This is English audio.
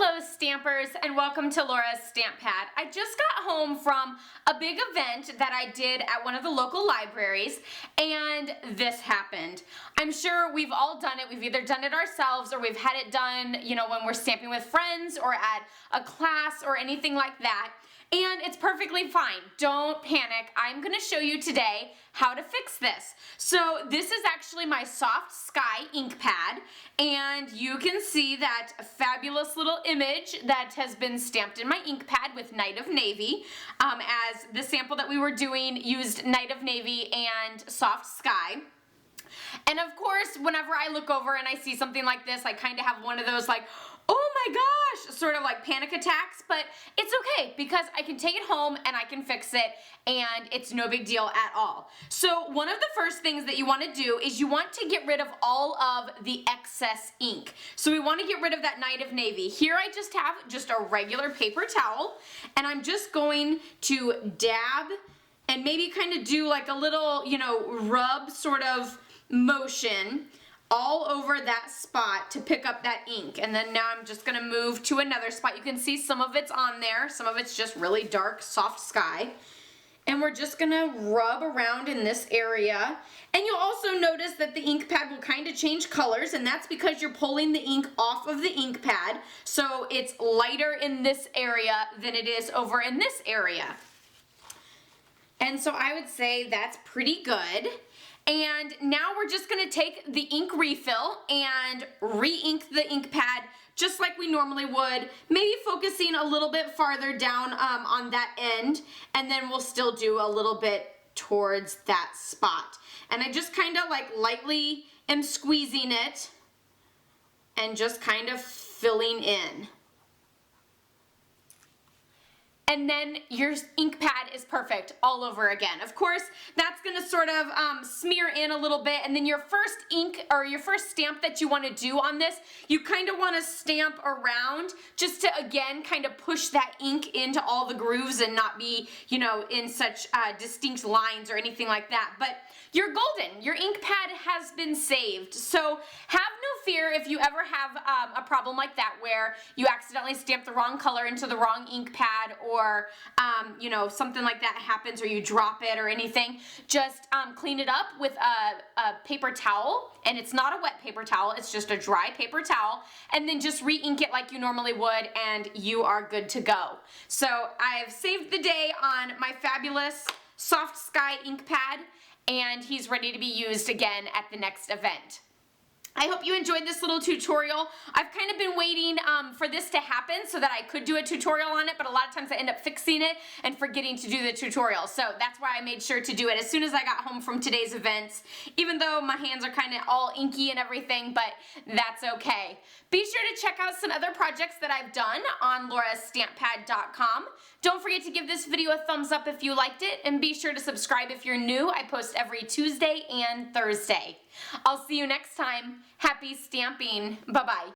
Hello Stampers, and welcome to Laura's Stamp Pad. I just got home from a big event that I did at one of the local libraries, and this happened. I'm sure we've all done it. We've either done it ourselves or we've had it done, when we're stamping with friends or at a class or anything like that. And it's perfectly fine. Don't panic. I'm going to show you today how to fix this. So this is actually my Soft Sky ink pad, and you can see that fabulous little image that has been stamped in my ink pad with Night of Navy, as the sample that we were doing used Night of Navy and Soft Sky. And of course, whenever I look over and I see something like this, I kind of have one of those like, oh my gosh, sort of like panic attacks, but it's okay because I can take it home and I can fix it and it's no big deal at all. So one of the first things that you want to do is you want to get rid of all of the excess ink. So we want to get rid of that Night of Navy. Here I just have just a regular paper towel, and I'm just going to dab and maybe kind of do like a little, rub sort of motion all over that spot to pick up that ink. And then now I'm just going to move to another spot. You can see some of it's on there, some of it's just really dark Soft Sky. And we're just going to rub around in this area. And you'll also notice that the ink pad will kind of change colors, and that's because you're pulling the ink off of the ink pad, so it's lighter in this area than it is over in this area. And so I would say that's pretty good. And now we're just going to take the ink refill and re-ink the ink pad just like we normally would, maybe focusing a little bit farther down on that end, and then we'll still do a little bit towards that spot. And I just kind of like lightly am squeezing it and just kind of filling in. And then your ink pad is perfect all over again. Of course, that's gonna sort of smear in a little bit, and then your first ink or your first stamp that you wanna do on this, you kind of wanna stamp around just to, again, kind of push that ink into all the grooves and not be, in such distinct lines or anything like that. But you're golden. Your ink pad has been saved. So have no fear if you ever have a problem like that where you accidentally stamp the wrong color into the wrong ink pad, or something like that happens, or you drop it or anything. Just clean it up with a paper towel, and it's not a wet paper towel, it's just a dry paper towel, and then just re-ink it like you normally would, and you are good to go. So I've saved the day on my fabulous Soft Sky ink pad, and he's ready to be used again at the next event. I hope you enjoyed this little tutorial. I've kind of been waiting for this to happen so that I could do a tutorial on it, but a lot of times I end up fixing it and forgetting to do the tutorial. So that's why I made sure to do it as soon as I got home from today's events, even though my hands are kind of all inky and everything, but that's okay. Be sure to check out some other projects that I've done on laurastamppad.com. Don't forget to give this video a thumbs up if you liked it, and be sure to subscribe if you're new. I post every Tuesday and Thursday. I'll see you next time. Happy stamping. Bye-bye.